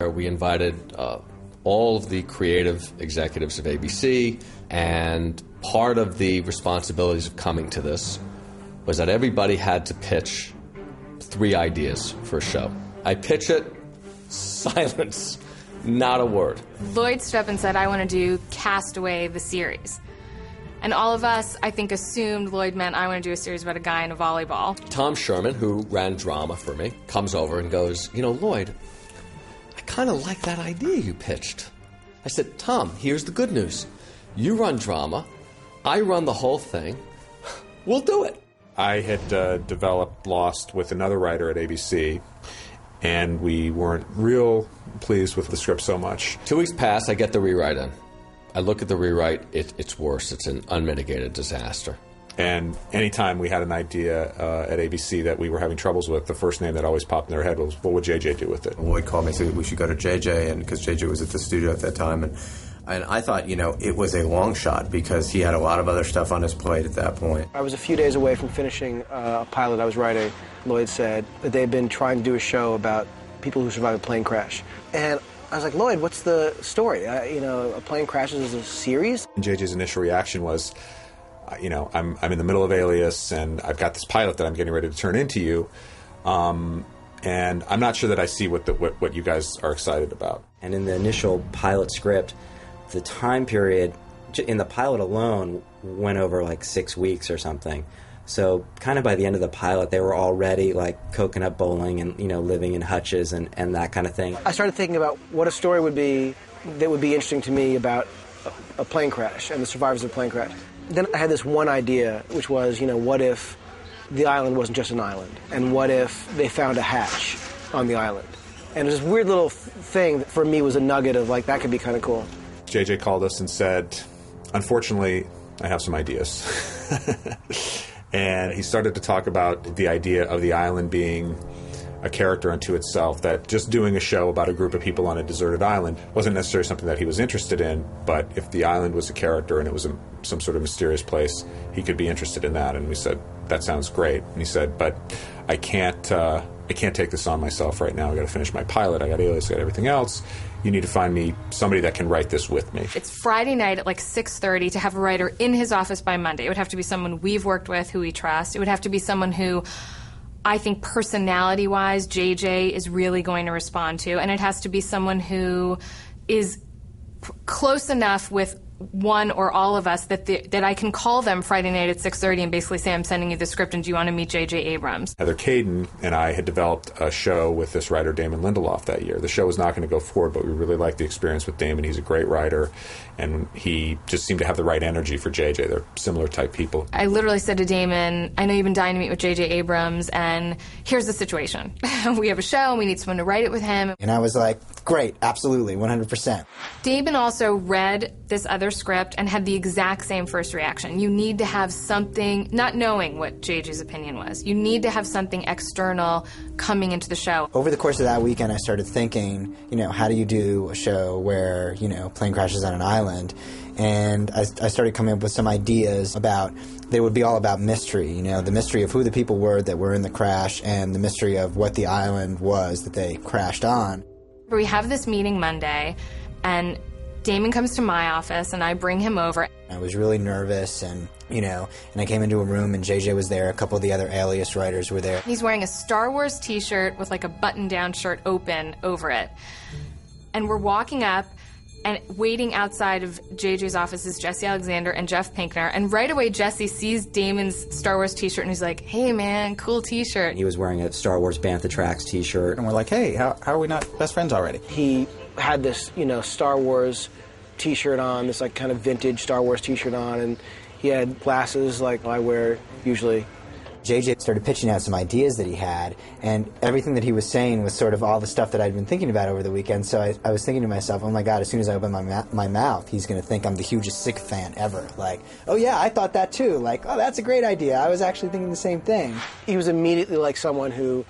where we invited all of the creative executives of ABC, and part of the responsibilities of coming to this was that everybody had to pitch 3 ideas for a show. I pitch it, silence, not a word. Lloyd stood up and said, I want to do Castaway, the series. And all of us, I think, assumed Lloyd meant I want to do a series about a guy in a volleyball. Tom Sherman, who ran drama for me, comes over and goes, you know, Lloyd, I kind of like that idea you pitched. I said, Tom, here's the good news. You run drama, I run the whole thing, we'll do it. I had developed Lost with another writer at ABC, and we weren't real pleased with the script so much. 2 weeks pass, I get the rewrite in. I look at the rewrite, it's worse. It's an unmitigated disaster. And anytime we had an idea at ABC that we were having troubles with, the first name that always popped in their head was, what would JJ do with it? Lloyd called me and said we should go to JJ, and because JJ was at the studio at that time. And I thought, you know, it was a long shot because he had a lot of other stuff on his plate at that point. I was a few days away from finishing a pilot I was writing. Lloyd said that they'd been trying to do a show about people who survived a plane crash. And I was like, Lloyd, what's the story? You know, a plane crashes as a series? And JJ's initial reaction was, you know, I'm in the middle of Alias, and I've got this pilot that I'm getting ready to turn into you, and I'm not sure that I see what you guys are excited about. And in the initial pilot script, the time period in the pilot alone went over like 6 weeks or something. So kind of by the end of the pilot, they were already like coconut bowling and, you know, living in hutches and that kind of thing. I started thinking about what a story would be that would be interesting to me about a plane crash and the survivors of a plane crash. Then I had this one idea, which was, you know, what if the island wasn't just an island? And what if they found a hatch on the island? And it was this weird little thing that for me was a nugget of, like, that could be kind of cool. JJ called us and said, unfortunately, I have some ideas. And he started to talk about the idea of the island being a character unto itself, that just doing a show about a group of people on a deserted island wasn't necessarily something that he was interested in, but if the island was a character and it was some sort of mysterious place, he could be interested in that. And we said, that sounds great. And he said, but I can't take this on myself right now. I got to finish my pilot. I got Alias, I got everything else. You need to find me somebody that can write this with me. It's Friday night at like 6:30 to have a writer in his office by Monday. It would have to be someone we've worked with, who we trust. It would have to be someone who I think personality-wise JJ is really going to respond to. And it has to be someone who is close enough with one or all of us that I can call them Friday night at 6:30 and basically say, I'm sending you the script and do you want to meet J.J. Abrams? Heather Caden and I had developed a show with this writer, Damon Lindelof, that year. The show was not going to go forward, but we really liked the experience with Damon. He's a great writer, and he just seemed to have the right energy for J.J. They're similar type people. I literally said to Damon, I know you've been dying to meet with J.J. Abrams, and here's the situation. We have a show, and we need someone to write it with him. And I was like, great, absolutely, 100%. Damon also read this other script and had the exact same first reaction. You need to have something, not knowing what JJ's opinion was, you need to have something external coming into the show. Over the course of that weekend, I started thinking, you know, how do you do a show where, you know, plane crashes on an island? And I started coming up with some ideas about, they would be all about mystery, you know, the mystery of who the people were that were in the crash and the mystery of what the island was that they crashed on. We have this meeting Monday, and Damon comes to my office, and I bring him over. I was really nervous, and, you know, and I came into a room, and JJ was there, a couple of the other Alias writers were there. He's wearing a Star Wars t-shirt with, like, a button-down shirt open over it. And we're walking up, and waiting outside of JJ's office is Jesse Alexander and Jeff Pinkner, and right away Jesse sees Damon's Star Wars t-shirt, and he's like, hey, man, cool t-shirt. He was wearing a Star Wars Bantha Tracks t-shirt. And we're like, hey, how are we not best friends already? He had this, you know, Star Wars t-shirt on, this like kind of vintage Star Wars t-shirt on, and he had glasses like I wear usually. JJ started pitching out some ideas that he had, and everything that he was saying was sort of all the stuff that I'd been thinking about over the weekend, so I was thinking to myself, oh my God, as soon as I open my mouth, he's going to think I'm the hugest Sick fan ever. Like, oh yeah, I thought that too. Like, oh, that's a great idea. I was actually thinking the same thing. He was immediately like someone who,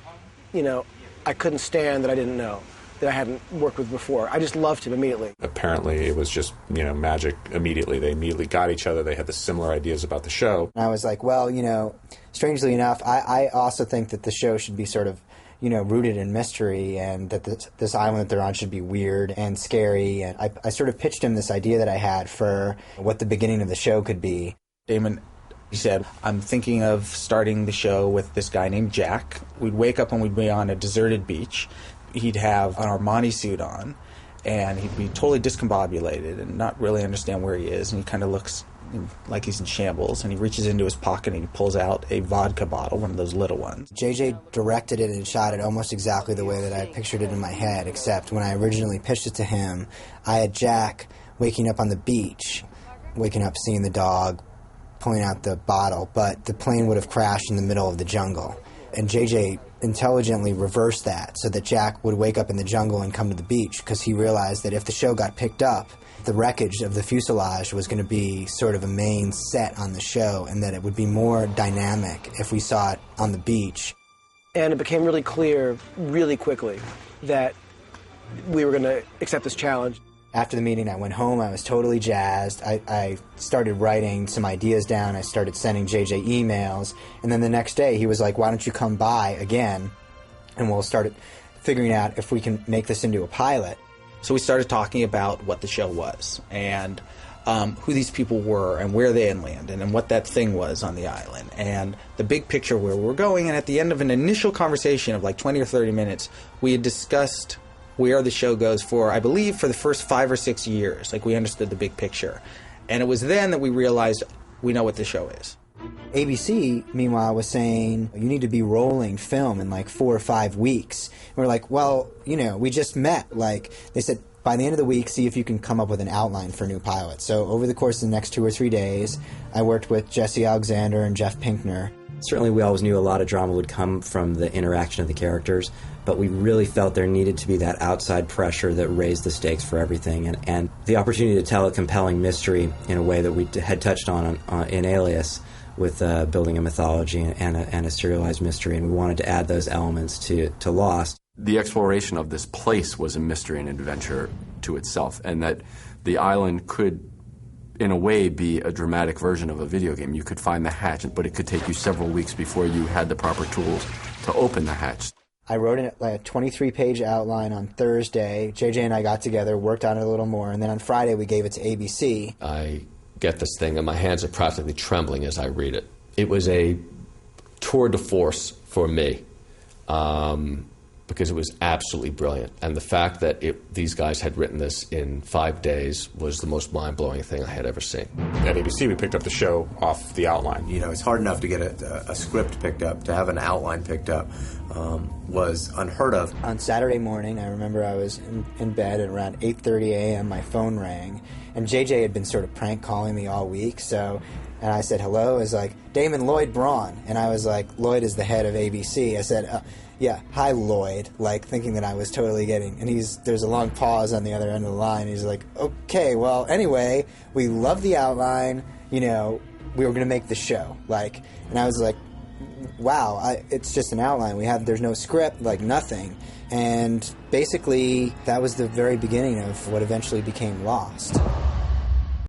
you know, I couldn't stand that I didn't know, that I hadn't worked with before. I just loved him immediately. Apparently it was just, you know, magic immediately. They immediately got each other. They had the similar ideas about the show. And I was like, well, you know, strangely enough, I also think that the show should be sort of, rooted in mystery, and that this island that they're on should be weird and scary. And I sort of pitched him this idea that I had for what the beginning of the show could be. Damon, he said, I'm thinking of starting the show with this guy named Jack. We'd wake up and we'd be on a deserted beach. He'd have an Armani suit on, and he'd be totally discombobulated and not really understand where he is, and he kind of looks like he's in shambles, and he reaches into his pocket and he pulls out a vodka bottle, one of those little ones. JJ directed it and shot it almost exactly the way that I pictured it in my head, except when I originally pitched it to him, I had Jack waking up on the beach, waking up seeing the dog, pulling out the bottle, but the plane would have crashed in the middle of the jungle. And JJ intelligently reversed that so that Jack would wake up in the jungle and come to the beach, because he realized that if the show got picked up, the wreckage of the fuselage was going to be sort of a main set on the show, and that it would be more dynamic if we saw it on the beach. And it became really clear really quickly that we were going to accept this challenge. After the meeting, I went home. I was totally jazzed. I started writing some ideas down. I started sending JJ emails. And then the next day, he was like, why don't you come by again, and we'll start figuring out if we can make this into a pilot. So we started talking about what the show was, and who these people were, and where they had landed, and what that thing was on the island, and the big picture where we were going. And at the end of an initial conversation of like 20 or 30 minutes, we had discussed where the show goes for, I believe, for the first 5 or 6 years. Like, we understood the big picture. And it was then that we realized we know what the show is. ABC, meanwhile, was saying, you need to be rolling film in like 4 or 5 weeks. And we're like, well, we just met. Like, they said, by the end of the week, see if you can come up with an outline for a new pilot. So over the course of the next 2 or 3 days, I worked with Jesse Alexander and Jeff Pinkner. Certainly we always knew a lot of drama would come from the interaction of the characters, but we really felt there needed to be that outside pressure that raised the stakes for everything, and the opportunity to tell a compelling mystery in a way that we had touched on in Alias, with building a mythology and a serialized mystery, and we wanted to add those elements to Lost. The exploration of this place was a mystery and adventure to itself, and that the island could, in a way, be a dramatic version of a video game. You could find the hatch, but it could take you several weeks before you had the proper tools to open the hatch. I wrote a 23-page outline on Thursday. JJ and I got together, worked on it a little more, and then on Friday we gave it to ABC. I get this thing, and my hands are practically trembling as I read it. It was a tour de force for me, because it was absolutely brilliant. And the fact that these guys had written this in 5 days was the most mind-blowing thing I had ever seen. At ABC, we picked up the show off the outline. It's hard enough to get a script picked up. To have an outline picked up was unheard of. On Saturday morning, I remember I was in bed at around 8:30 a.m. My phone rang, and JJ had been sort of prank calling me all week, and I said hello. It was like, Damon Lloyd Braun. And I was like, Lloyd is the head of ABC. I said, yeah, hi, Lloyd, like thinking that I was totally getting, and there's a long pause on the other end of the line. He's like, okay, well, anyway, we love the outline, we were going to make the show, and I was like, wow, it's just an outline. There's no script, nothing. And basically, that was the very beginning of what eventually became Lost.